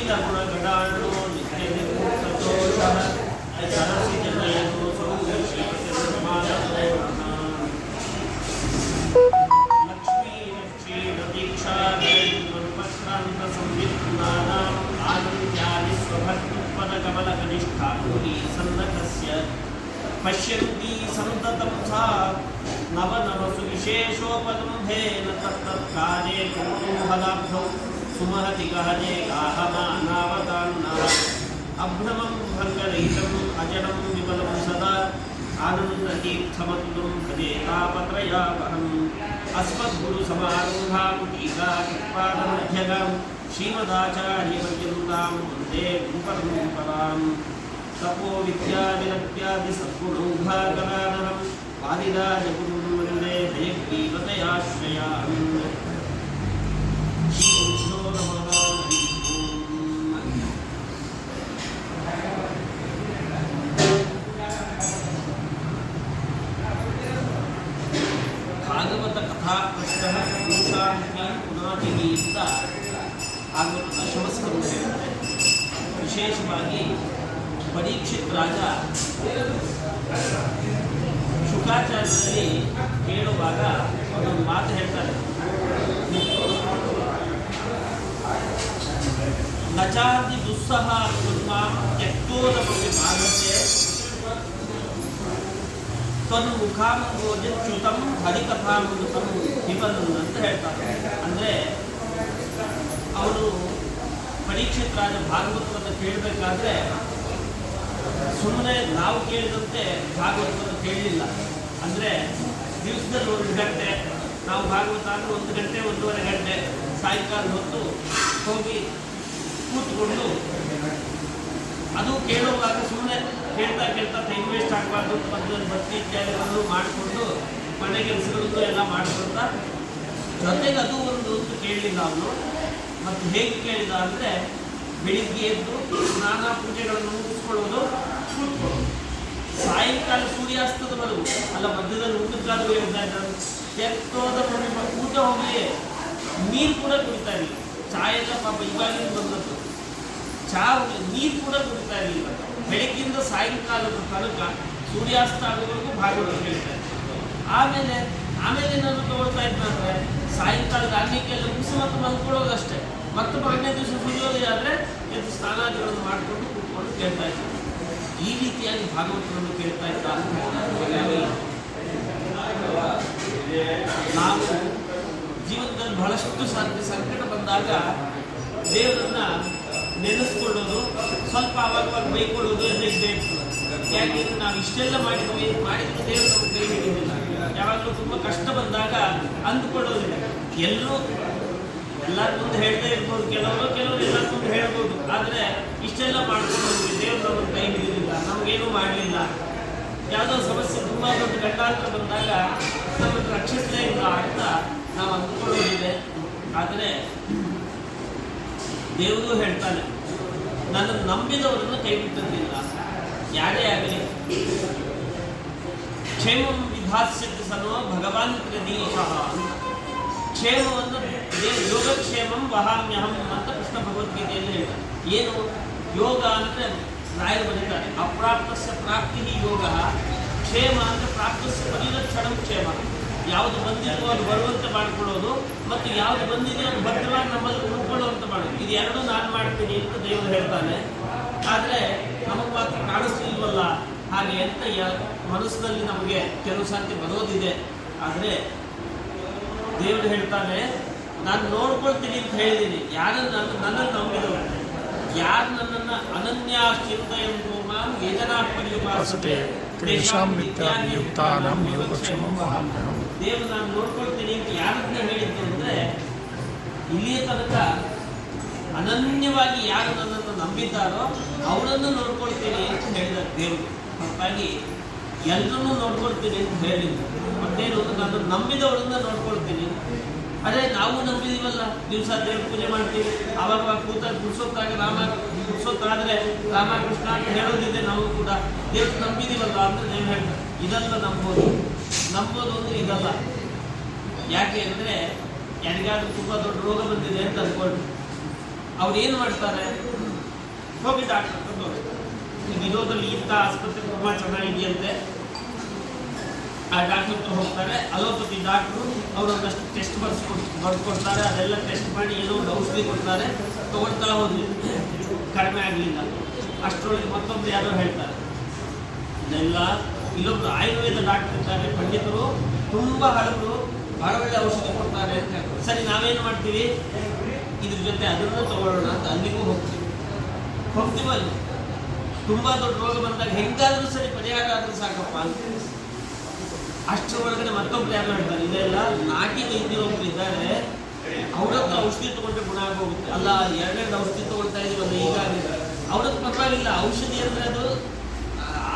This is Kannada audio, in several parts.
गुणगणाढ्यो नित्यनिर्मुक्तदोषः सरसि जनयतो लक्ष्मीरक्षीणदीक्षादीक्षान्तसंवित्नानाम् आनन्द्यादि स्वभक्तिपदकमलकनिष्ठा सन्नतस्य पश्यन्ती सन्ततं सा नवनवसु विशेषोपलम्भेन तत्तत्कार्ये कुतूहलाब्धौ सुमहति गहने गाहनानावतान्नः अभ्रमं भङ्गरहितम् अजडं विमलं सदा आनन्दतीर्थमतुलं भजे तापत्रयावहम् अस्मद्गुरुसमारम्भां टीकाकृत्पादमध्यगां श्रीमदाचार्यपर्यन्तां वन्दे गुरुपरम्पराम् तपो विद्याविरक्त्यादि सद्गुणौघाकरानहं वादिराजगुरुं वन्दे हयग्रीवतयाश्रयामि श्रीगुरुभ्यो नमः ಭಾಗವತ ಕಥಾಕೃಷ್ಣ ಪುರುಷಾರ್ಥಿ ಪುನಾತಿಗಿ ಅಂತ ಭಾಗವತ ದಶಮಸ್ಕರು ಹೇಳ್ತಾರೆ. ವಿಶೇಷವಾಗಿ ಪರೀಕ್ಷಿತ್ ರಾಜ ಶುಕಾಚಾರ್ಯರಲ್ಲಿ ಕೇಳುವಾಗ ಒಂದು ಮಾತು ಹೇಳ್ತಾರೆ. ನಚಾದಿ ದುಸ್ಸಹ ಕುರ್ಮಾಂ ತ್ಯಕ್ತೋದಮಪಿ ಮಾನಸೆ ತನ್ಮುಖಾಮಗೋಜಚ್ಯುತಂ ಹರಿಕಥಾಮೃತಂ ಹಿಬನ್ ಅಂತ ಹೇಳ್ತಾರೆ. ಅಂದರೆ ಅವರು ಪರೀಕ್ಷಿತ್ ರಾಜ ಭಾಗವತವನ್ನು ಕೇಳಬೇಕಾದ್ರೆ ಸುಮ್ಮನೆ ನಾವು ಕೇಳಿದಂತೆ ಭಾಗವತವನ್ನು ಕೇಳಲಿಲ್ಲ. ಅಂದರೆ ದಿವಸದಲ್ಲಿ 1 ಗಂಟೆ ನಾವು ಭಾಗವತ ಅಂದರೆ 1 ಗಂಟೆ 1.5 ಗಂಟೆ ಸಾಯಂಕಾಲ ಹೊತ್ತು ಹೋಗಿ ಕೂತ್ಕೊಂಡು ಅದು ಕೇಳುವಾಗ ಸುಮ್ಮನೆ ಕೇಳ್ತಾ ಕೇಳ್ತಾ ಟೈಮ್ ವೇಸ್ಟ್ ಆಗಬಾರ್ದು. ಮಧ್ಯದಲ್ಲಿ ಭಕ್ತಿ ಇತ್ಯಾದಿಗಳನ್ನು ಮಾಡಿಕೊಂಡು ಮನೆ ಕೆಲಸಗಳದ್ದು ಎಲ್ಲ ಮಾಡಿಕೊಳ್ತಾ ಜೊತೆಗೆ ಅದು ಒಂದು ಕೇಳಲಿಲ್ಲ ಅವನು. ಮತ್ತು ಹೇಗೆ ಕೇಳಿದ ಅಂದರೆ ಬೆಳಿಗ್ಗೆ ಎದ್ದು ಸ್ನಾನ ಪೂಜೆಗಳನ್ನು ಮುಗಿಸ್ಕೊಳ್ಳೋದು, ಕೂತ್ಕೊಳ್ಳೋದು, ಸಾಯಂಕಾಲ ಸೂರ್ಯಾಸ್ತದವರೆಗೂ ಅಲ್ಲ ಮಧ್ಯದಲ್ಲಿ ಊಟಕ್ಕಾದರೂ ಹೇಳ್ತಾ ಇದ್ದಾರೆ. ತೆತ್ತೋದ ಊಟ ಹೋಗಿ ನೀರು ಕೂಡ ಕುಡಿತಾ ಇರಲಿಲ್ಲ. ಚಹಾ ಎಲ್ಲ ಪಾಪ ಇವಾಗಿಂದ ಬಂದದ್ದು ಚಹಾ ನೀರು ಕೂಡ ಕುಡಿತಾ ಇರಲಿಲ್ಲ. ಬೆಳಗ್ಗಿಂದ ಸಾಯಂಕಾಲದ ತನಕ ಸೂರ್ಯಾಸ್ತ ಆಗೋವರೆಗೂ ಭಾಗವತ ಕೇಳ್ತಾ ಇತ್ತು. ಆಮೇಲೆ ಏನಾದರೂ ತಗೊಳ್ತಾ ಇದ್ದಂದ್ರೆ ಸಾಯಂಕಾಲದ ಅನ್ನಕ್ಕೆಲ್ಲ ಮುಗಿಸಿ ಮತ್ತು ಮಲ್ಕೊಳ್ಳೋದಷ್ಟೇ. ಮತ್ತು 2ನೇ ದಿವಸ ಸೂರ್ಯೋದಯ ಆದರೆ ಎದ್ದು ಸ್ನಾನಾದಿಗಳನ್ನು ಮಾಡಿಕೊಂಡು ಕೂತ್ಕೊಂಡು ಕೇಳ್ತಾ ಇದ್ದಾರೆ. ಈ ರೀತಿಯಾಗಿ ಭಾಗವತವನ್ನು ಕೇಳ್ತಾ ಇದ್ದ ಅಂತ ನಾವು ಜೀವನದಲ್ಲಿ ಬಹಳಷ್ಟು ಸಂಕಟ ಬಂದಾಗ ದೇವರನ್ನ ನೆನೆಸ್ಕೊಳ್ಳೋದು, ಸ್ವಲ್ಪ ಆವಾಗ ಬೈಕೊಳ್ಳೋದು ಎಲ್ಲ ಇದ್ದೇ ಇರ್ತದೆ. ಯಾಕೆಂದ್ರೆ ನಾವು ಇಷ್ಟೆಲ್ಲ ಮಾಡಿದ್ವಿ ದೇವರು ನಮಗೆ ಕೈ ಹಿಡಿದಿಲ್ಲ. ಯಾವಾಗಲೂ ತುಂಬ ಕಷ್ಟ ಬಂದಾಗ ಅಂದುಕೊಳ್ಳೋದಿಲ್ಲ. ಎಲ್ಲರ ಮುಂದೆ ಹೇಳ್ತಾ ಇರ್ಬೋದು, ಕೆಲವರು ಎಲ್ಲರ ಮುಂದೆ ಹೇಳ್ಬೋದು. ಆದರೆ ಇಷ್ಟೆಲ್ಲ ಮಾಡ್ಕೊಂಡು ದೇವರು ನಮಗೆ ಕೈ ಹಿಡಿದಿಲ್ಲ, ನಮಗೇನೂ ಮಾಡಲಿಲ್ಲ. ಯಾವುದೋ ಸಮಸ್ಯೆ ತುಂಬ ದೊಡ್ಡ ಗಂಡಾಂತರ ಬಂದಾಗ ನಮ್ಮನ್ನು ರಕ್ಷಿಸಲೇ ಇಲ್ಲ ಅಂತ ನಾವು ಅಂದುಕೊಳ್ಳೋದಿದೆ. ಆದರೆ ದೇವರು ಹೇಳ್ತಾನೆ, ನನ್ನನ್ನು ನಂಬಿದವರನ್ನು ಕೈ ಬಿಟ್ಟಂತಿಲ್ಲ. ಯಾರೇ ಆಗಲಿ ಕ್ಷೇಮಂ ವಿಧಾಸ್ಯತೆ ಸನೋ ಭಗವಾನ್ ಪ್ರದೀಶಃ. ಕ್ಷೇಮವನ್ನು ಯೋಗಕ್ಷೇಮಂ ವಹಾಮ್ಯಹಂ ಅಂತ ಕೃಷ್ಣ ಭಗವದ್ಗೀತೆಯಲ್ಲಿ ಹೇಳ್ತಾರೆ. ಏನು ಯೋಗ ಅಂದರೆ ರಾಯರು ಬರೀತಾರೆ, ಅಪ್ರಾಪ್ತಸ್ಯ ಪ್ರಾಪ್ತಿ ಯೋಗ, ಕ್ಷೇಮ ಅಂದರೆ ಪ್ರಾಪ್ತಸ್ಯ ಪರಿರಕ್ಷಣಂ ಕ್ಷೇಮ. ಯಾವುದು ಬಂದಿದೆಯೋ ಅದು ಬರುವಂತೆ ಮಾಡಿಕೊಳ್ಳೋದು, ಮತ್ತು ಯಾವುದು ಬಂದಿದೆಯೋ ಅದು ಭದ್ರವಾಗಿ ನಮ್ಮಲ್ಲಿ ಉಳ್ಕೊಳ್ಳುವಂತೆ ಮಾಡೋದು. ಇದು ಎರಡೂ ನಾನು ಮಾಡ್ತೀನಿ ಅಂತ ದೇವರು ಹೇಳ್ತಾನೆ. ಆದರೆ ನಮಗೆ ಮಾತ್ರ ಕಾಣಿಸ್ತಿಲ್ವಲ್ಲ ಹಾಗೆ ಅಂತ ಮನಸ್ಸಿನಲ್ಲಿ ನಮಗೆ ಕೆಲವು ಸಾಧ್ಯ ಬರೋದಿದೆ. ಆದರೆ ದೇವರು ಹೇಳ್ತಾನೆ, ನಾನು ನೋಡ್ಕೊಳ್ತೀನಿ ಅಂತ ಹೇಳಿದ್ದೀನಿ. ನನ್ನನ್ನು ನಂಬಿದವರು, ಯಾರು ನನ್ನನ್ನು ಅನನ್ಯಾಶ್ಚಿಂತೆಯಂತು ಮಾಂ ಯಜನಾ ಪರ್ಯುಪಾಸತೆ ತೇಷಾಂ ನಿತ್ಯಾಯುಕ್ತಾನಾಂ ಯೋಗಕ್ಷೇಮಂ ವಹಾಮ್ಯಹಂ. ದೇವರು ನಾನು ನೋಡ್ಕೊಳ್ತೀನಿ ಅಂತ ಯಾರನ್ನ ಹೇಳಿದ್ದು ಅಂದರೆ, ಇಲ್ಲಿಯ ತನಕ ಅನನ್ಯವಾಗಿ ಯಾರು ನನ್ನನ್ನು ನಂಬಿದ್ದಾರೋ ಅವರನ್ನು ನೋಡ್ಕೊಳ್ತೀನಿ ಅಂತ ಹೇಳಿದ ದೇವರು. ಹಾಗಾಗಿ ಎಲ್ಲರನ್ನೂ ನೋಡ್ಕೊಳ್ತೀನಿ ಅಂತ ಹೇಳಿದ್ದು. ಮತ್ತೇನು, ನಾನು ನಂಬಿದವರನ್ನ ನೋಡ್ಕೊಳ್ತೀನಿ. ಅದೇ ನಾವು ನಂಬಿದೀವಲ್ಲ, ದಿವಸ ದೇವ್ರ ಪೂಜೆ ಮಾಡ್ತೀವಿ, ಆವಾಗ ಕೂತಾಗ ಪುರುಷೊತ್ತಾದರೆ ರಾಮಕೃಷ್ಣ ಅಂತ ಹೇಳೋದಿದೆ. ನಾವು ಕೂಡ ದೇವ್ರು ನಂಬಿದೀವಲ್ಲ ಅಂದರೆ ದೇವ್ರು ಹೇಳ್ತಾರೆ, ಇದೆಲ್ಲ ನಂಬೋದು ಅಂದರೆ ಇದಲ್ಲ. ಯಾಕೆ ಅಂದರೆ ಯಾರಿಗಾದ್ರೂ ತುಂಬ ದೊಡ್ಡ ರೋಗ ಬಂದಿದೆ ಅಂತ ಅಂದ್ಕೊಂಡು ಅವ್ರು ಏನು ಮಾಡ್ತಾರೆ, ಹೋಗಿ ಡಾಕ್ಟರ್ ಈಗ ಇರೋದ್ರಲ್ಲಿ ಇಂಥ ಆಸ್ಪತ್ರೆ ತುಂಬ ಚೆನ್ನಾಗಿದೆಯಂತೆ, ಆ ಡಾಕ್ಟರ್ ಹತ್ರ ಹೋಗ್ತಾರೆ. ಅಲೋಪತಿ ಡಾಕ್ಟ್ರು ಅವರೊಂದಷ್ಟು ಟೆಸ್ಟ್ ಬರ್ಕೊಡ್ತಾರೆ. ಅದೆಲ್ಲ ಟೆಸ್ಟ್ ಮಾಡಿ ಏನೋ ಒಂದು ಔಷಧಿ ಕೊಡ್ತಾರೆ, ತಗೊಳ್ತಾ ಹೋದ್ವಿ, ಕಡಿಮೆ ಆಗಲಿಲ್ಲ. ಅಷ್ಟರೊಳಗೆ ಮತ್ತೊಬ್ರು ಯಾರೋ ಹೇಳ್ತಾರೆ, ಇದೆಲ್ಲ ಇಲ್ಲೊಬ್ರು ಆಯುರ್ವೇದ ಡಾಕ್ಟರ್ ಇರ್ತಾರೆ, ಪಂಡಿತರು, ತುಂಬ ಹಳಬರು, ಬಹಳ ಒಳ್ಳೆ ಔಷಧಿ ಕೊಡ್ತಾರೆ ಅಂತ ಹೇಳ್ತಾರೆ. ಸರಿ, ನಾವೇನು ಮಾಡ್ತೀವಿ, ಇದ್ರ ಜೊತೆ ಅದನ್ನು ತಗೊಳ್ಳೋಣ ಅಂತ ಅಲ್ಲಿಗೂ ಹೋಗ್ತೀವಲ್ಲ. ತುಂಬ ದೊಡ್ಡ ರೋಗ ಬಂದಾಗ ಹೆಂಗಾದ್ರೂ ಸರಿ ಪರಿಹಾರ ಆದ್ರೂ ಸಾಕಪ್ಪ ಅಂತ. ಅಷ್ಟರ ಒಳಗಡೆ ಮತ್ತೊಬ್ರು ಯಾರು ಹೇಳ್ತಾರೆ, ಇದೆಲ್ಲ ನಾಟಿ ವೈದ್ಯರೊಬ್ರು ಇದ್ದಾರೆ, ಅವ್ರ ಹತ್ರ ಔಷಧಿ ತಗೊಂಡ್ರೆ ಗುಣ ಆಗೋಗುತ್ತೆ. ಅಲ್ಲ, ಎರಡೆರಡು ಔಷಧಿ ತಗೊಳ್ತಾ ಇದೀವಲ್ಲ ಈಗಾಗಲೇ, ಅವ್ರದ್ದು ಪರವಾಗಿಲ್ಲ, ಔಷಧಿ ಅಂದರೆ ಅದು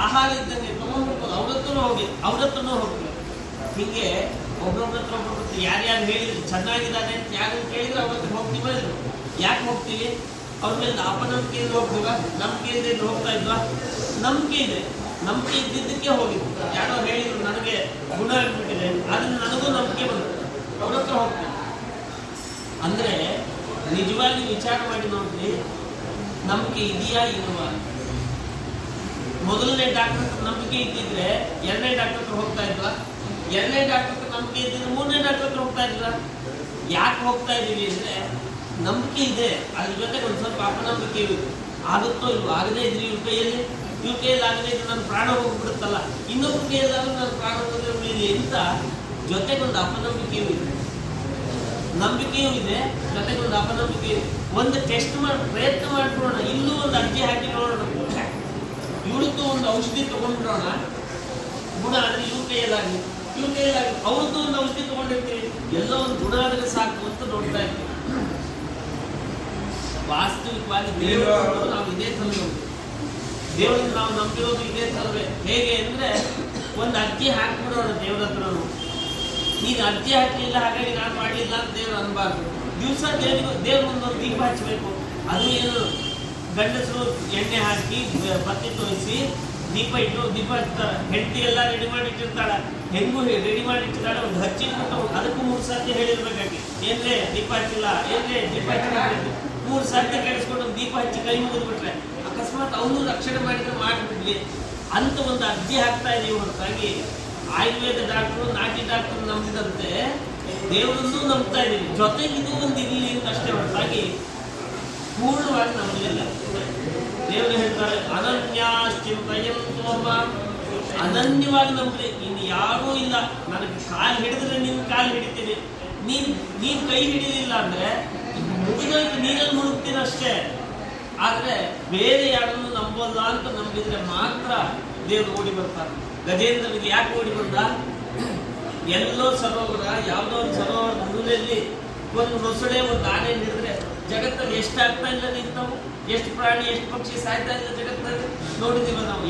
ಆಹಾರ ಇದ್ದಂಗೆ ತಗೊಂಡ್ಬಿಡ್ಬೋದು. ಅವ್ರ ಹತ್ರನೂ ಹೋಗ್ತೀವಿ. ಹೀಗೆ ಒಬ್ಬೊಬ್ರ ಹತ್ರ ಯಾರ್ಯಾರು ಹೇಳಿದ್ರು ಚೆನ್ನಾಗಿದ್ದಾನೆ ಅಂತ ಯಾರು ಕೇಳಿದ್ರು ಅವ್ರ ಹತ್ರ ಹೋಗ್ತೀವ. ಯಾಕೆ ಹೋಗ್ತೀವಿ? ಅವ್ರ ಮೇಲೆ ಅಪನಂಬಿಕೆಯಿಂದ ಹೋಗ್ತೀವ, ನಂಬಿಕೆಯಿಂದ ಹೋಗ್ತಾ ಇದ್ವಾ? ನಂಬಿಕೆ ಇದೆ, ನಂಬಿಕೆ ಇದ್ದಿದ್ದಕ್ಕೆ ಹೋಗಿದ್ದು. ಯಾರೋ ಹೇಳಿದ್ರು ನನಗೆ ಗುಣ ಆಗ್ಬಿಟ್ಟಿದೆ, ಅದನ್ನು ನನಗೂ ನಂಬಿಕೆ ಬಂತು, ಅವ್ರ ಹತ್ರ ಹೋಗ್ತೀವಿ. ಅಂದರೆ ನಿಜವಾಗಿ ವಿಚಾರ ಮಾಡಿ ನೋಡ್ರಿ, ನಂಬಿಕೆ ಇದೆಯಾ ಇಲ್ವಾ? ಮೊದಲನೇ ಡಾಕ್ಟರ್ ನಂಬಿಕೆ ಇದ್ದಿದ್ರೆ ಎರಡನೇ ಡಾಕ್ಟರ್ ಹತ್ರ ಹೋಗ್ತಾ ಇದ್ವಾ? ಎರಡನೇ ಡಾಕ್ಟರ್ ಹತ್ರ ನಂಬಿಕೆ ಇದ್ದಿದ್ರೆ ಮೂರನೇ ಡಾಕ್ಟರ್ ಹತ್ರ ಹೋಗ್ತಾ ಇದ್ವಾ? ಯಾಕೆ ಹೋಗ್ತಾ ಇದ್ದೀವಿ ಅಂದರೆ ನಂಬಿಕೆ ಇದೆ, ಅದ್ರ ಜೊತೆಗೆ ಒಂದು ಸ್ವಲ್ಪ ಅಪನಂಬಿಕೆ ಇದೆ. ಆಗುತ್ತೋ ಇಲ್ವೋ? ಆಗದೇ ಇದ್ರಿ ಇವ್ರ ಕೈಯಲ್ಲಿ ಆಗದೇ ಇದ್ರೆ ನನ್ನ ಪ್ರಾಣ ಹೋಗ್ಬಿಡುತ್ತಲ್ಲ, ಇನ್ನೊಬ್ಬರ ಕೈಯಲ್ಲಾದ್ರೂ ನನ್ನ ಪ್ರಾಣ ಹೋದ್ರೆ ಉಳಿಲಿ ಅಂತ ಜೊತೆಗೊಂದು ಅಪನಂಬಿಕೆಯೂ ಇದೆ, ನಂಬಿಕೆಯೂ ಇದೆ, ಜೊತೆಗೊಂದು ಅಪನಂಬಿಕೆ ಇದೆ. ಒಂದು ಟೆಸ್ಟ್ ಮಾಡಿ ಪ್ರಯತ್ನ ಮಾಡ್ಬಿಡೋಣ, ಇಲ್ಲೂ ಒಂದು ಅರ್ಜಿ ಹಾಕಿ ನೋಡೋಣ, ಇವಳದ್ದು ಒಂದು ಔಷಧಿ ತಗೊಂಡ್ಬಿಡೋಣ, ಗುಣ ಆದರೆ ಇವ್ರ ಕೈಯಲ್ಲಾಗಲಿ, ಅವ್ರದ್ದು ಒಂದು ಔಷಧಿ ತಗೊಂಡಿರ್ತೀವಿ, ಎಲ್ಲ ಒಂದು ಗುಣ ಆದರೆ ಸಾಕು ಅಂತ ನೋಡ್ತಾ ಇರ್ತೀವಿ. ವಾಸ್ತವಿಕವಾಗಿ ದೇವರು ನಾವು ಇದೇ ತಲುವೆ, ದೇವರನ್ನು ನಾವು ನಂಬಿರೋದು ಇದೇ ತಲುವೆ. ಹೇಗೆ ಅಂದರೆ ಒಂದು ಅರ್ಜಿ ಹಾಕ್ಬಿಡೋಣ ದೇವ್ರ ಹತ್ರ. ನೀನು ಅರ್ಜಿ ಹಾಕಲಿಲ್ಲ ಹಾಗಾಗಿ ನಾನು ಮಾಡಲಿಲ್ಲ ಅಂತ ದೇವ್ರು ಅನ್ಬಾರ್ದು. ದಿವಸ ದೇವ್ರ ಮುಂದೊಂದು ದೀಪ ಹಚ್ಚಬೇಕು. ಅದು ಏನು, ಗಂಡಸರು ಎಣ್ಣೆ ಹಾಕಿ ಬತ್ತಿ ತೋರಿಸಿ ದೀಪ ಇಟ್ಟು ದೀಪ ಹಚ್ತಾರೆ. ಹೆಂಡತಿ ಎಲ್ಲ ರೆಡಿ ಮಾಡಿ ಇಟ್ಟಿರ್ತಾಳೆ, ಹೆಂಗೂ ರೆಡಿ ಮಾಡಿ ಇಟ್ಟಿರ್ತಾಳೆ, ಒಂದು ಹಚ್ಚಿಟ್ಬಿಟ್ಟು ಅದಕ್ಕೂ 3 ಸರ್ತಿ ಹೇಳಿರ್ಬೇಕಾಗಿ, ಏನ್ರೇ ದೀಪ ಹಚ್ಚಿಲ್ಲ, ಏನ್ರೇ ದೀಪ ಹಚ್ಚಿಲ್ಲ, 3 ಸರ್ತಿ ಕೇಳಿಸ್ಕೊಂಡು ದೀಪ ಹಚ್ಚಿ ಕೈ ಮುಗಿದ್ಬಿಟ್ರೆ ಅಕಸ್ಮಾತ್ ಅವನು ರಕ್ಷಣೆ ಮಾಡಿದ್ರೆ ಮಾಡಿಬಿಡ್ಲಿ ಅಂತ ಒಂದು ಅರ್ಜಿ ಹಾಕ್ತಾ ಇದೀವಿ. ಹೊರತಾಗಿ ಆಯುರ್ವೇದ ಡಾಕ್ಟ್ರು ನಾಟಿ ಡಾಕ್ಟ್ರು ನಂಬಿದಂತೆ ದೇವರನ್ನೂ ನಂಬ್ತಾ ಇದ್ದೀವಿ, ಜೊತೆಗೆ ಇದು ಒಂದು ಇರಲಿ ಅಂತ ಅಷ್ಟೇ, ಹೊರತಾಗಿ ಪೂರ್ಣವಾಗಿ ನಂಬಲಿಲ್ಲ. ದೇವರು ಹೇಳ್ತಾರೆ, ಅನನ್ಯಾಶ್ಚಿಂತಯಂತೋಮ, ಅನನ್ಯವಾಗಿ ನಂಬಲಿ. ಇನ್ನು ಯಾರೂ ಇಲ್ಲ, ನನಗೆ ಕಾಲು ಹಿಡಿದ್ರೆ ನಿನ್ನ ಕಾಲು ಹಿಡಿತೀನಿ, ನೀನು ಕೈ ಹಿಡಿಲಿಲ್ಲ ಅಂದರೆ ಮುಗಿದೋಯ್ತು, ನೀರಲ್ಲಿ ಮುಳುಗ್ತೀನಿ ಅಷ್ಟೇ. ಆದರೆ ಬೇರೆ ಯಾರನ್ನು ನಂಬೋಲ್ಲ ಅಂತ ನಂಬಿದ್ರೆ ಮಾತ್ರ ದೇವರು ಓಡಿ ಬರ್ತಾರೆ. ಗಜೇಂದ್ರನಿಗೆ ಯಾಕೆ ಓಡಿ ಬಂದ? ಎಲ್ಲೋ ಸರೋವರ, ಯಾವುದೋ ಒಂದು ಸರೋವರದ ಮೂಲೆಯಲ್ಲಿ ಒಂದು ಮೊಸಳೆ ಒಂದು ಆನೆ ಹಿಡಿದ್ರೆ ಜಗತ್ತಲ್ಲಿ ಎಷ್ಟಾಗ್ತಾ ಇಲ್ಲ ನಿಂತವು, ಎಷ್ಟು ಪ್ರಾಣಿ ಎಷ್ಟು ಪಕ್ಷಿ ಸಾಯ್ತಾ ಇಲ್ಲ ಜಗತ್ತಿನಲ್ಲಿ ನೋಡಿದೀವ ನಾವು.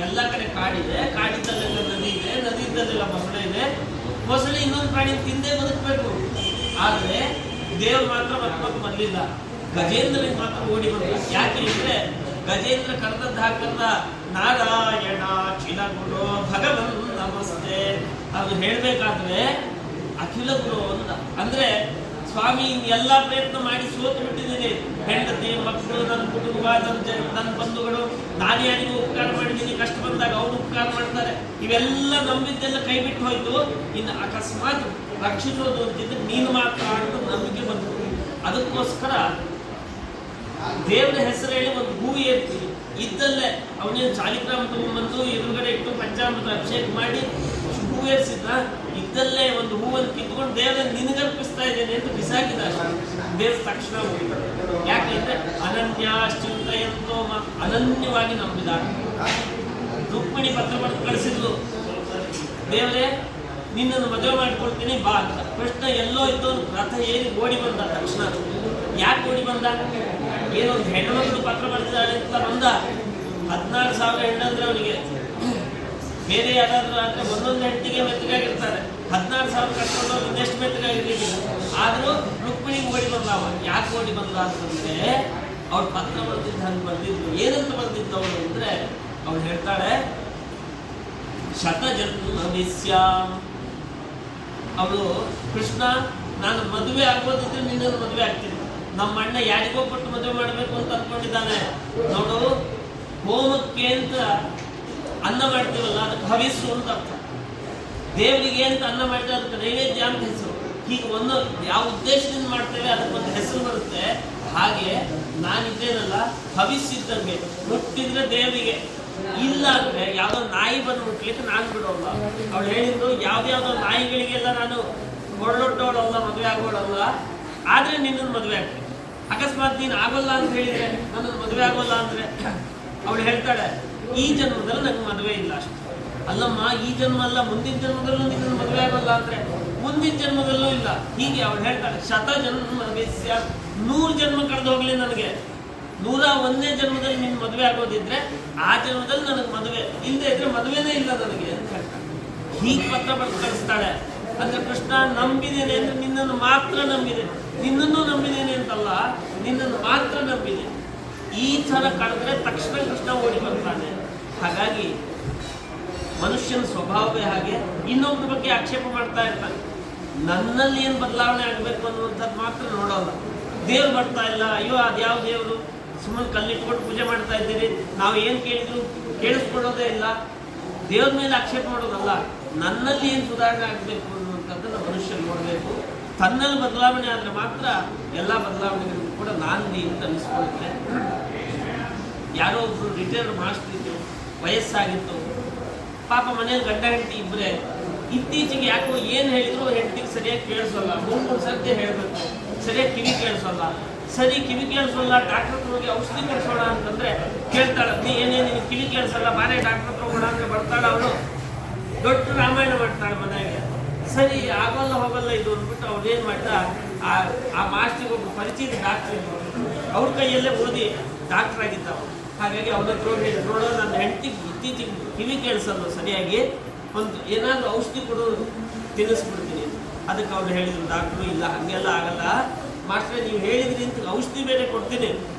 ಎಲ್ಲ ಕಡೆ ಕಾಡಿದೆ, ಕಾಡಿದ್ದಲ್ಲೆಲ್ಲ ನದಿ ಇದೆ, ನದಿದ್ದಲ್ಲೆಲ್ಲ ಮೊಸಳೆ ಇದೆ. ಮೊಸಳೆ ಇನ್ನೊಂದು ಪ್ರಾಣಿ ತಿಂದೇ ಬದುಕಬೇಕು. ಆದರೆ ದೇವ್ರು ಮಾತ್ರ ಮತ್ತೊಂದು ಬರಲಿಲ್ಲ, ಗಜೇಂದ್ರನಿಗೆ ಮಾತ್ರ ಓಡಿ ಬಂದ. ಯಾಕೆ ಅಂದರೆ ಗಜೇಂದ್ರ ಕರ್ದದ್ದು ಹಾಕಂದ ನಾರಾಯಣ ಅಖಿಲ ಗುರು ಭಗವನ್ ನಮಸ್ತೆ ಅದು ಹೇಳಬೇಕಾದ್ರೆ ಅಖಿಲ ಗುರು ಅಂತ ಅಂದರೆ ಸ್ವಾಮಿ ಎಲ್ಲ ಪ್ರಯತ್ನ ಮಾಡಿ ಸೋತು ಬಿಟ್ಟಿದ್ದೀನಿ, ಹೆಂಡತಿ ಮಕ್ಕಳು ನನ್ನ ಕುಟುಂಬ ನನ್ನ ಬಂಧುಗಳು, ನಾನು ಯಾರಿಗೂ ಉಪಕಾರ ಮಾಡಿದ್ದೀನಿ, ಕಷ್ಟ ಬಂದಾಗ ಅವರು ಉಪಕಾರ ಮಾಡ್ತಾರೆ, ಇವೆಲ್ಲ ನಂಬಿದ್ದೆಲ್ಲ ಕೈ ಬಿಟ್ಟು ಹೋಯ್ತು. ಇನ್ನು ಅಕಸ್ಮಾತ್ ರಕ್ಷಿಸೋದು ಅಂತಿದ್ರೆ ನೀನು ಮಾತ್ರ ಅಂತ ನಂಬಿಕೆ ಬಂತು. ಅದಕ್ಕೋಸ್ಕರ ದೇವರ ಹೆಸರು ಹೇಳಿ ಒಂದು ಹೂ ಏರ್ತೀವಿ, ಇದ್ದಲ್ಲೇ ಅವನೇನು ಶಾಲಿಗ್ರಾಮ ತಗೊಂಡ್ಬಂದು ಎದುರುಗಡೆ ಇಟ್ಟು ಪಂಚಾಮೃತ ಅಭಿಷೇಕ ಮಾಡಿ ಹೂ ಏರಿಸಿದ್ದ, ಇದ್ದಲ್ಲೇ ಒಂದು ಹೂವನ್ನು ಕಿತ್ಕೊಂಡು ದೇವರನ್ನು ನಿನಗರ್ಪಿಸ್ತಾ ಇದ್ದೇನೆ ಅಂತ ಬಿಸಾಕಿದ. ದೇವ್ರ ತಕ್ಷಣ ಹೋಗಿದ್ದಾರೆ. ಯಾಕೆಂದ್ರೆ ಅನನ್ಯಾಶ್ಚಿಂತಯಂತೋಮ, ಅನನ್ಯವಾಗಿ ನಂಬಿದ. ರುಕ್ಮಿಣಿ ಪತ್ರ ಬರೆದು ಕಳಿಸಿದ್ಲು, ದೇವರೇ ನಿನ್ನನ್ನು ಮದುವೆ ಮಾಡಿಕೊಳ್ತೀನಿ ಬಾ ಅಂತ. ಕೃಷ್ಣ ಎಲ್ಲೋ ಇದ್ದು ರಥ ಏರಿ ಓಡಿ ಬಂದ. ತಕ್ಷಣ ಯಾಕೆ ಓಡಿ ಬಂದ? ಏನೊಂದು ಹೆಣ್ಣುಮಗಳು ಪತ್ರ ಬರೆದಿದ್ದಾಳೆ ಅಂತ ಬಂದ. 16,000 ಹೆಣ್ಣಂದ್ರೆ ಅವನಿಗೆ, ಬೇರೆ ಯಾರಾದ್ರೂ ಆದರೆ ಒಂದೊಂದು ಹೆಂಡತಿಗೆ ಮೆತ್ತಗಾಗಿರ್ತಾರೆ, 16,000 ಕಟ್ಕೊಂಡು ಇನ್ನೆಷ್ಟು ಮೆತ್ತಗಾಗಿರ್ಲಿಲ್ಲ. ಆದರೂ ರುಕ್ಮಿಣಿಗೆ ಓಡಿ ಬಂದ. ಅವ ಯಾಕೆ ಓಡಿ ಬಂದ ಅಂತಂದ್ರೆ ಅವ್ಳು ಪತ್ರ ಬರೆದಿದ್ದು ಹಂಗೆ ಬರೆದಿದ್ದು. ಏನಂತ ಬರೆದಿದ್ದು ಅವಳು ಅಂದರೆ ಅವಳು ಹೇಳ್ತಾಳೆ, ಶತಜನ್ಮ ನಿಸ್ಯಾಮ್. ಅವಳು ಕೃಷ್ಣ ನಾನು ಮದುವೆ ಆಗೋದಿದ್ರೆ ನಿನ್ನನ್ನು ಮದುವೆ ಆಗ್ತೀನಿ, ನಮ್ಮ ಅಣ್ಣ ಯಾರಿಗೋ ಕೊಟ್ಟು ಮದುವೆ ಮಾಡಬೇಕು ಅಂತ ಅನ್ಕೊಂಡಿದ್ದಾನೆ. ನೋಡು, ಹೋಮಕ್ಕೆ ಅಂತ ಅನ್ನ ಮಾಡ್ತೀವಲ್ಲ ಅದಕ್ಕೆ ಹವಿಸ್ಸು ಅಂತ ಅರ್ಥ. ದೇವರಿಗೆ ಅಂತ ಅನ್ನ ಮಾಡ್ತೀವಿ ಅದಕ್ಕೆ ನೈವೇದ್ಯ ಅಂತ ಹೆಸರು. ಹೀಗೆ ಒಂದೊಂದು ಯಾವ ಉದ್ದೇಶದಿಂದ ಮಾಡ್ತೇವೆ ಅದಕ್ಕೊಂದು ಹೆಸರು ಬರುತ್ತೆ. ಹಾಗೆ ನಾನಿದ್ದೇನಲ್ಲ ಹವಿಸ್ಸಿದ್ದಂಗೆ, ಮುಟ್ಟಿದ್ರೆ ದೇವರಿಗೆ, ಇಲ್ಲ ಅಂದ್ರೆ ಯಾವ್ದೋ ನಾಯಿ ಬಂದು ಮುಟ್ಲಿಕ್ಕೆ ನಾನು ಬಿಡೋಲ್ಲ. ಅವಳು ಹೇಳಿದ್ದು ಯಾವ್ದಾವ್ದೋ ನಾಯಿಗಳಿಗೆಲ್ಲ ನಾನು ಹೊರಳೊಟ್ಟೋಳಲ್ಲ, ಮದುವೆ ಆಗೋಳಲ್ಲ, ಆದ್ರೆ ನಿನ್ನನ್ನು ಮದುವೆ ಆಗ್ತೀನಿ. ಅಕಸ್ಮಾತ್ ನೀನು ಆಗೋಲ್ಲ ಅಂತ ಹೇಳಿದ್ರೆ, ನನ್ನನ್ನು ಮದುವೆ ಆಗೋಲ್ಲ ಅಂದ್ರೆ ಅವಳು ಹೇಳ್ತಾಳೆ ಈ ಜನ್ಮದಲ್ಲಿ ನಂಗೆ ಮದುವೆ ಇಲ್ಲ ಅಷ್ಟೇ. ಅಲ್ಲಮ್ಮ, ಈ ಜನ್ಮ ಅಲ್ಲ, ಮುಂದಿನ ಜನ್ಮದಲ್ಲೂ ನಿನ್ನನ್ನು ಮದುವೆ ಆಗೋಲ್ಲ ಅಂದ್ರೆ ಮುಂದಿನ ಜನ್ಮದಲ್ಲೂ ಇಲ್ಲ. ಹೀಗೆ ಅವಳು ಹೇಳ್ತಾಳೆ ಶತ ಜನ್ಮ 100 ಜನ್ಮ ಕಳೆದು ಹೋಗ್ಲಿ ನನಗೆ, 101ನೇ ಜನ್ಮದಲ್ಲಿ ನಿನ್ನ ಮದುವೆ ಆಗೋದಿದ್ರೆ ಆ ಜನ್ಮದಲ್ಲಿ ನನಗೆ ಮದುವೆ, ಇಲ್ಲದೆ ಇದ್ರೆ ಮದುವೆನೇ ಇಲ್ಲ ನನಗೆ ಅಂತ ಹೇಳ್ತಾಳೆ. ಹೀಗೆ ಪತ್ರ ಬರೆದು ಕಳಿಸ್ತಾಳೆ. ಅಂದ್ರೆ ಕೃಷ್ಣ ನಂಬಿದ್ದೇನೆ ಅಂದ್ರೆ ನಿನ್ನನ್ನು ಮಾತ್ರ ನಂಬಿದ್ದೇನೆ, ನಿನ್ನನ್ನು ನಂಬಿದ್ದೇನೆ ಅಂತಲ್ಲ, ನಿನ್ನನ್ನು ಮಾತ್ರ ನಂಬಿದ್ದೇನೆ. ಈ ಥರ ಕಳೆದ್ರೆ ತಕ್ಷಣ ಕೃಷ್ಣ ಓಡಿ ಬರ್ತಾನೆ. ಹಾಗಾಗಿ ಮನುಷ್ಯನ ಸ್ವಭಾವವೇ ಹಾಗೆ, ಇನ್ನೊಬ್ಬರ ಬಗ್ಗೆ ಆಕ್ಷೇಪ ಮಾಡ್ತಾ ಇರ್ತಾನೆ. ನನ್ನಲ್ಲಿ ಏನು ಬದಲಾವಣೆ ಆಗಬೇಕು ಅನ್ನುವಂಥದ್ದು ಮಾತ್ರ ನೋಡೋಲ್ಲ. ದೇವ್ರು ಬರ್ತಾ ಇಲ್ಲ, ಅಯ್ಯೋ ಅದ್ಯಾವ ದೇವರು, ಸುಮ್ಮನೆ ಕಲ್ಲಿಟ್ಕೊಂಡು ಪೂಜೆ ಮಾಡ್ತಾ ಇದ್ದೀರಿ, ನಾವು ಏನು ಕೇಳಿದ್ರು ಕೇಳಿಸ್ಕೊಳ್ಳೋದೇ ಇಲ್ಲ. ದೇವ್ರ ಮೇಲೆ ಆಕ್ಷೇಪ ಮಾಡೋದಲ್ಲ, ನನ್ನಲ್ಲಿ ಏನು ಸುಧಾರಣೆ ಆಗಬೇಕು ಅನ್ನುವಂಥದ್ದನ್ನು ಮನುಷ್ಯರು ನೋಡಬೇಕು. ತನ್ನಲ್ಲಿ ಬದಲಾವಣೆ ಆದರೆ ಮಾತ್ರ ಎಲ್ಲ ಬದಲಾವಣೆಗಳಿಗೂ ಕೂಡ ನಾಂದಿ ಅಂತ ಅನಿಸ್ಕೊಳ್ಳುತ್ತೆ. ಯಾರೋ ಒಬ್ರು ರಿಟೈರ್ಡ್ ಮಾಸ್ಟರ್ ಇದ್ರು, ವಯಸ್ಸಾಗಿತ್ತು, ಪಾಪ ಮನೇಲಿ ಗಂಡ ಹೆಂಡತಿ ಇಬ್ಬರೇ. ಇತ್ತೀಚೆಗೆ ಯಾಕೋ ಏನು ಹೇಳಿದ್ರು ಹೆಂಡತಿಗೆ ಸರಿಯಾಗಿ ಕೇಳಿಸೋಲ್ಲ, 3 ಸರ್ತಿ ಹೇಳಬೇಕು, ಸರಿಯಾಗಿ ಕಿವಿ ಕೇಳಿಸೋಲ್ಲ. ಸರಿ ಕಿವಿ ಕೇಳಿಸೋಲ್ಲ, ಡಾಕ್ಟರ್ ಹತ್ರ ಹೋಗಿ ಔಷಧಿ ಕೊಡಿಸೋಣ ಅಂತಂದ್ರೆ ಕೇಳ್ತಾಳೆ, ನೀ ಏನೇನು ಕಿವಿ ಕೇಳಿಸಲ್ಲ, ಬಾರೇ ಡಾಕ್ಟರ್ ಹತ್ರ ಹೋಗೋಣ ಅಂದ್ರೆ ಬರ್ತಾಳೆ. ಅವಳು ದೊಡ್ಡ ರಾಮಾಯಣ ಮಾಡ್ತಾಳೆ ಮನೆಗೆ. ಸರಿ ಆಗೋಲ್ಲ ಹೋಗಲ್ಲ ಇದು ಅಂದ್ಬಿಟ್ಟು ಅವ್ರು ಏನು ಮಾಡ್ತಾ ಆ ಮಾಸ್ಟರ್ಗೆ ಒಬ್ಬರು ಪರಿಚಯದ ಡಾಕ್ಟರ್ ಇದ್ರು, ಅವ್ರ ಕೈಯಲ್ಲೇ ಓದಿ ಡಾಕ್ಟರ್ ಆಗಿದ್ದಾವೆ. ಹಾಗಾಗಿ ಅವ್ರ ಹತ್ರ ಹೋಗಿ ನೋಡೋ, ನನ್ನ ಹೆಂಡತಿಗೆ ಇತ್ತೀಚೆಗೆ ಕಿವಿ ಕೇಳಿಸಲ್ಲ ಸರಿಯಾಗಿ, ಒಂದು ಏನಾದರೂ ಔಷಧಿ ಕೊಡೋದು ತಿನ್ನಿಸ್ಬಿಡ್ತೀನಿ. ಅದಕ್ಕೆ ಅವ್ರು ಹೇಳಿದ್ರು ಡಾಕ್ಟ್ರು, ಇಲ್ಲ ಹಾಗೆಲ್ಲ ಆಗಲ್ಲ ಮಾಸ್ಟ್ರೆ, ನೀವು ಹೇಳಿದ್ರಿ ಅಂತ ಔಷಧಿ ಬೇರೆ ಕೊಡ್ತೀನಿ,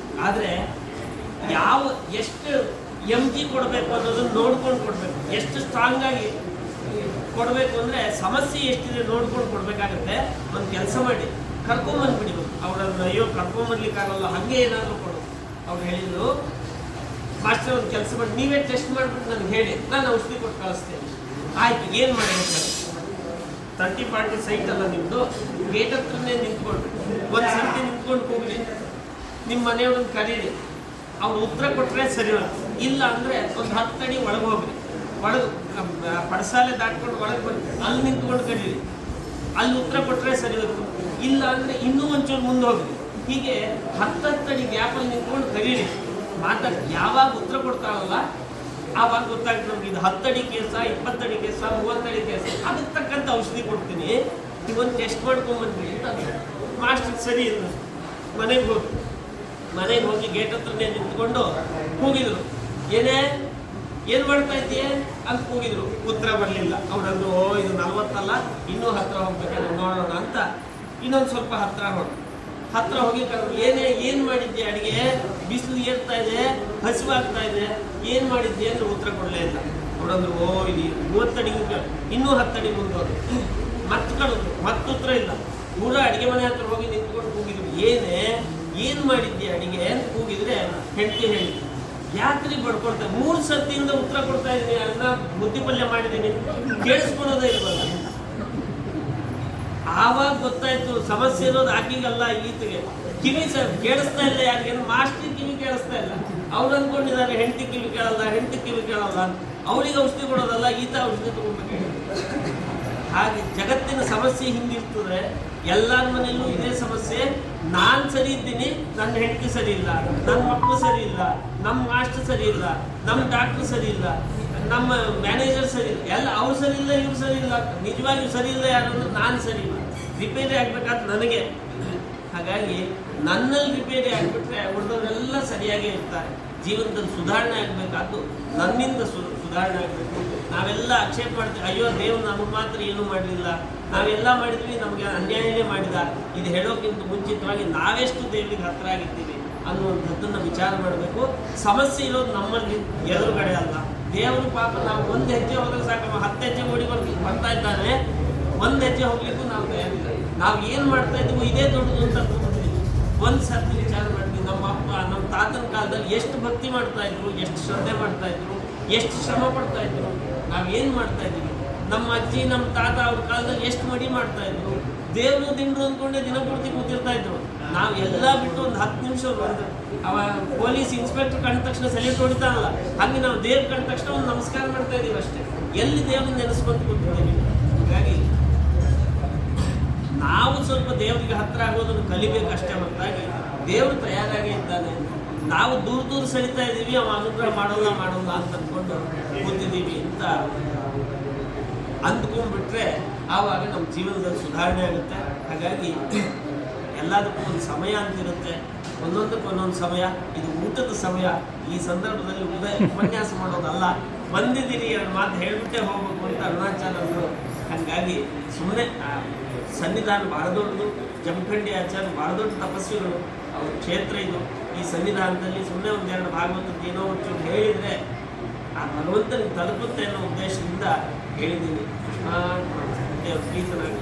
ಆದರೆ ಎಷ್ಟು mg ಕೊಡಬೇಕು ಅನ್ನೋದನ್ನು ನೋಡ್ಕೊಂಡು ಕೊಡಬೇಕು, ಎಷ್ಟು ಸ್ಟ್ರಾಂಗ್ ಆಗಿ ಕೊಡಬೇಕು ಅಂದರೆ ಸಮಸ್ಯೆ ಎಷ್ಟಿದೆ ನೋಡ್ಕೊಂಡು ಕೊಡಬೇಕಾಗತ್ತೆ. ಒಂದು ಕೆಲಸ ಮಾಡಿ ಕರ್ಕೊಂಬಂದ್ಬಿಡಿ, ಅವ್ರನ್ನ ಅಯ್ಯೋ ಕರ್ಕೊಂಬರ್ಲಿಕ್ಕಾಗಲ್ಲ, ಹಾಗೆ ಏನಾದರೂ ಕೊಡು. ಅವ್ರು ಹೇಳಿದ್ರು ಮಾಸ್ಟರ್ ಒಂದು ಕೆಲಸ ಮಾಡಿ, ನೀವೇ ಟೆಸ್ಟ್ ಮಾಡಿಬಿಟ್ಟು ನನಗೆ ಹೇಳಿ, ನಾನು ಔಷಧಿ ಕೊಟ್ಟು ಕಳಿಸ್ತೇನೆ. ಆಯ್ತು, ಏನು ಮಾಡಬೇಕು? 30-40 ಸೈಟ್ ಅಲ್ಲ ನಿಮ್ಮದು, ಗೇಟ್ ಹತ್ರನೇ ನಿಂತ್ಕೊಂಡು ಒಂದು ಸರ್ತಿ ನಿಂತ್ಕೊಂಡು ಹೋಗ್ರಿ, ನಿಮ್ಮ ಮನೆಯವ್ರನ್ನ ಕರೀರಿ, ಅವ್ರು ಉತ್ತರ ಕೊಟ್ಟರೆ ಸರಿ ಹೋಗ್ತದೆ. ಇಲ್ಲ ಅಂದರೆ ಒಂದು 10 ಅಡಿ ಒಳಗೆ ಹೋಗ್ರಿ, ಒಳಗೆ ಪಡಸಾಲೆ ದಾಟ್ಕೊಂಡು ಒಳಗೆ ಬನ್ನಿ, ಅಲ್ಲಿ ನಿಂತ್ಕೊಂಡು ಕರೀರಿ, ಅಲ್ಲಿ ಉತ್ತರ ಕೊಟ್ಟರೆ ಸರಿ ಹೋಗ್ತದೆ. ಇಲ್ಲ ಅಂದರೆ ಇನ್ನೂ ಒಂಚೂರು ಮುಂದೆ ಹೋಗ್ರಿ, ಹೀಗೆ 10 ಅಡಿ ಗ್ಯಾಪಲ್ಲಿ ನಿಂತ್ಕೊಂಡು ಕರೀರಿ. ಮಾತಾಡಿ ಯಾವಾಗ ಉತ್ತರ ಕೊಡ್ತಾರಲ್ಲ ಆವಾಗ ಗೊತ್ತಾಗ್ತದೆ ನಮ್ಗೆ ಇದು 10 ಅಡಿ ಕೇಸ, 20 ಅಡಿ ಕೇಸ, 30 ಅಡಿ ಕೇಸ, ಅದಕ್ಕೆ ತಕ್ಕಂಥ ಔಷಧಿ ಕೊಡ್ತೀನಿ, ನೀವೊಂದು ಟೆಸ್ಟ್ ಮಾಡ್ಕೊಂಬಂದ್ರಿ ಅಂತ. ಮಾಸ್ಟರ್ ಸರಿ ಇಲ್ಲ, ಮನೆಗೆ ಹೋಗಿ ಗೇಟ್ ಹತ್ರನೇ ನಿಂತ್ಕೊಂಡು ಕೂಗಿದ್ರು, ಏನು ಮಾಡ್ತಾ ಇದ್ದೀಯ ಅಂತ ಕೂಗಿದ್ರು. ಉತ್ತರ ಬರಲಿಲ್ಲ. ಅವ್ರಂದ್ರು, ಓ ಇದು 40 ಅಲ್ಲ, ಇನ್ನೂ ಹತ್ತಿರ ಹೋಗ್ಬೇಕಂದ್ರೆ ನೋಡೋಣ ಅಂತ ಇನ್ನೊಂದು ಸ್ವಲ್ಪ ಹತ್ತಿರ ಹೋಗಿ ಏನು ಮಾಡಿದ್ದೆ ಅಡುಗೆ, ಬಿಸಿಲು ಏರ್ತಾ ಇದೆ, ಹಸಿವಾಗ್ತಾ ಇದೆ, ಏನು ಮಾಡಿದ್ದೆ ಅಂದ್ರೆ ಉತ್ತರ ಕೊಡಲೇ ಇಲ್ಲ. ಅವ್ರಂದ್ರು, ಓ ಇದು 30 ಅಡಿಗೆ ಇನ್ನೂ 10 ಅಡಿ ಮುಂದೆ ಹೋದ್ರು, ಮತ್ತೆ ಕಳೆದ್ರು, ಮತ್ತೆ ಉತ್ತರ ಇಲ್ಲ. ಪೂರ ಅಡುಗೆ ಮನೆ ಹತ್ರ ಹೋಗಿ ನಿಂತ್ಕೊಂಡು ಕೂಗಿದ್ರು, ಏನು ಮಾಡಿದ್ದೆ ಅಡುಗೆ ಅಂತ ಕೂಗಿದ್ರೆ ಹೆಂಡತಿ ಹೇಳಿದ್ರು, ಯಾಕ್ರಿ ಬಡ್ಕೊಳ್ತಾ 3 ಸರ್ತಿಯಿಂದ ಉತ್ತರ ಕೊಡ್ತಾ ಇದ್ದೀನಿ, ಅನ್ನ ಬುದ್ಧಿ ಪಲ್ಯ ಮಾಡಿದ್ದೀನಿ, ಕೇಳಿಸ್ಕೊಳ್ಳೋದೇ ಇಲ್ವಲ್ಲ. ಆವಾಗ ಗೊತ್ತಾಯ್ತು ಸಮಸ್ಯೆ ಇರೋದು ಆಕಿಗಲ್ಲ, ಈತಗೆ. ಕಿವಿ ಕೇಳಿಸ್ತಾ ಇಲ್ಲ, ಯಾರಿಗೇನು ಮಾಸ್ಟರ್ ಕಿವಿ ಕೇಳಿಸ್ತಾ ಇಲ್ಲ. ಅವ್ರು ಅಂದ್ಕೊಂಡಿದ್ದಾರೆ ಹೆಂಡತಿ ಕಿವಿ ಕೇಳಲ್ಲ, ಅವಳಿಗೆ ಔಷಧಿ ಕೊಡೋದಲ್ಲ, ಈತ ಔಷಧಿ ತಗೊಂಡ್ಬೇಕು. ಹಾಗೆ ಜಗತ್ತಿನ ಸಮಸ್ಯೆ ಹಿಂಗಿರ್ತದೆ. ಎಲ್ಲರ ಮನೆಯಲ್ಲೂ ಇದೇ ಸಮಸ್ಯೆ. ನಾನು ಸರಿ ಇದ್ದೀನಿ, ನನ್ನ ಹೆಂಡತಿ ಸರಿ ಇಲ್ಲ, ನನ್ನ ಮಕ್ಕಳು ಸರಿ ಇಲ್ಲ, ನಮ್ಮ ಮಾಸ್ಟರ್ ಸರಿ ಇಲ್ಲ, ನಮ್ಮ ಡಾಕ್ಟರ್ ಸರಿ ಇಲ್ಲ, ನಮ್ಮ ಮ್ಯಾನೇಜರ್ ಸರಿ ಇಲ್ಲ, ಎಲ್ಲ ಅವ್ರು ಸರಿ ಇಲ್ಲ, ಇವ್ರು ಸರಿ ಇಲ್ಲ. ನಿಜವಾಗಿಯೂ ಸರಿ ಇಲ್ಲ ಯಾರು? ನಾನು ಸರಿ ಇಲ್ಲ. ರಿಪೇರಿ ಆಗಬೇಕಾದ್ರೆ ನನಗೆ. ಹಾಗಾಗಿ ನನ್ನಲ್ಲಿ ರಿಪೇರಿ ಆಗಿಬಿಟ್ರೆ ಉಳಿದವರೆಲ್ಲ ಸರಿಯಾಗೇ ಇರ್ತಾರೆ. ಜೀವನದಲ್ಲಿ ಸುಧಾರಣೆ ಆಗಬೇಕಾದ್ದು ನನ್ನಿಂದ ಸುಧಾರಣೆ ಆಗಬೇಕು. ನಾವೆಲ್ಲ ಆಕ್ಷೇಪ ಮಾಡ್ತೀವಿ, ಅಯ್ಯೋ ದೇವ್ರು ನಮಗೆ ಮಾತ್ರ ಏನೂ ಮಾಡಲಿಲ್ಲ, ನಾವೆಲ್ಲ ಮಾಡಿದ್ವಿ, ನಮಗೆ ಅನ್ಯಾಯನೇ ಮಾಡಿದ. ಇದು ಹೇಳೋಕ್ಕಿಂತ ಮುಂಚಿತವಾಗಿ ನಾವೆಷ್ಟು ದೇವರಿಗೆ ಹತ್ತಿರ ಆಗಿರ್ತೀವಿ ಅನ್ನುವಂಥದ್ದನ್ನು ವಿಚಾರ ಮಾಡಬೇಕು. ಸಮಸ್ಯೆ ಇರೋದು ನಮ್ಮಲ್ಲಿ, ಎದುರುಗಡೆ ಅಲ್ಲ. ದೇವರು ಪಾಪ ನಾವು 1 ಹೆಜ್ಜೆ ಹೋದ್ರೆ ಸಾಕಮ್ಮ, 10 ಹೆಜ್ಜೆ ಓಡಿ ಬರ್ತಾ ಇದ್ದಾನೆ. 1 ಹೆಜ್ಜೆ ಹೋಗ್ಲಿಕ್ಕೂ ನಾವು ತಯಾರಿಲ್ಲ. ನಾವು ಏನು ಮಾಡ್ತಾ ಇದ್ದೀವೋ ಇದೇ ದೊಡ್ಡದು ಅಂತ ಕೂತ್ಬಿಡ್ತೀವಿ. ಒಂದು ಸರ್ತಿ ವಿಚಾರ ಮಾಡಿದ್ವಿ, ನಮ್ಮ ಅಪ್ಪ ನಮ್ಮ ತಾತನ ಕಾಲದಲ್ಲಿ ಎಷ್ಟು ಭಕ್ತಿ ಮಾಡ್ತಾ ಇದ್ರು, ಎಷ್ಟು ಶ್ರದ್ಧೆ ಮಾಡ್ತಾ ಇದ್ರು, ಎಷ್ಟು ಶ್ರಮ ಪಡ್ತಾ ಇದ್ರು, ನಾವೇನು ಮಾಡ್ತಾ ಇದ್ವಿ. ನಮ್ಮ ಅಜ್ಜಿ ನಮ್ಮ ತಾತ ಅವ್ರ ಕಾಲದಲ್ಲಿ ಎಷ್ಟು ಮಡಿ ಮಾಡ್ತಾ ಇದ್ರು, ದೇವ್ರು ದಿಂಡ್ರು ಅಂದ್ಕೊಂಡೆ ದಿನಪೂರ್ತಿ ಕೂತಿರ್ತಾ ಇದ್ರು. ನಾವು ಎಲ್ಲ ಬಿಟ್ಟು ಒಂದು 10 ನಿಮಿಷ ಅವ ಪೊಲೀಸ್ ಇನ್ಸ್ಪೆಕ್ಟರ್ ಕಂಡ ತಕ್ಷಣ ಸೆಲ್ಯೂಟ್ ಹೊಡಿತಾನಲ್ಲ, ಹಾಗೆ ನಾವು ದೇವ್ರ ಕಂಡ ತಕ್ಷಣ ಒಂದು ನಮಸ್ಕಾರ ಮಾಡ್ತಾ ಇದೀವಿ ಅಷ್ಟೇ. ಎಲ್ಲಿ ದೇವ್ರನ್ನ ನೆನೆಸ್ಕೊಂಡು ಕೂತಿದ್ದೀವಿ. ಹಾಗಾಗಿ ನಾವು ಸ್ವಲ್ಪ ದೇವರಿಗೆ ಹತ್ರ ಆಗೋದನ್ನು ಕಲಿಬೇಕಷ್ಟೇ ಹೊರತಾಗಿ ದೇವರು ತಯಾರಾಗೇ ಇದ್ದಾನೆ. ನಾವು ದೂರ ಸರಿತಾ ಇದ್ದೀವಿ, ಅವ ಅನುಗ್ರಹ ಮಾಡೋಲ್ಲ ಅಂತ ಅಂದ್ಕೊಂಡು ಕೂತಿದ್ದೀವಿ ಅಂತ ಅಂದ್ಕೊಂಡ್ಬಿಟ್ರೆ ಆವಾಗ ನಮ್ಮ ಜೀವನದಲ್ಲಿ ಸುಧಾರಣೆ ಆಗುತ್ತೆ. ಹಾಗಾಗಿ ಎಲ್ಲದಕ್ಕೂ ಒಂದು ಸಮಯ ಅಂತಿರುತ್ತೆ, ಒಂದೊಂದಕ್ಕೆ ಒಂದೊಂದು ಸಮಯ. ಇದು ಊಟದ ಸಮಯ. ಈ ಸಂದರ್ಭದಲ್ಲಿ ಉಪನ್ಯಾಸ ಮಾಡೋದಲ್ಲ, ಬಂದಿದ್ದೀರಿ 2 ಮಾತು ಹೇಳ್ಬಿಟ್ಟೆ ಹೋಗ್ಬೇಕು ಅಂತ ಅರುಣಾಚಾರ್ಯರು. ಹಾಗಾಗಿ ಸುಮ್ಮನೆ ಸನ್ನಿಧಾನ ಭಾಳ ದೊಡ್ಡದು, ಜಮಖಂಡಿ ಆಚಾರ್ಯ ಭಾಳ ದೊಡ್ಡ ತಪಸ್ವಿಗಳು, ಅವ್ರ ಕ್ಷೇತ್ರ ಇದು. ಈ ಸನ್ನಿಧಾನದಲ್ಲಿ ಸುಮ್ಮನೆ 1-2 ಭಾಗವತದ್ದು ಏನೋ ಒಂಚೂರು ಹೇಳಿದರೆ ಆ ಭಗವಂತನಿಗೆ ತಲುಪುತ್ತೆ ಅನ್ನೋ ಉದ್ದೇಶದಿಂದ ಹೇಳಿದ್ದೀನಿ. ದೇವ್ರ ಪ್ರೀತನಾಗಿ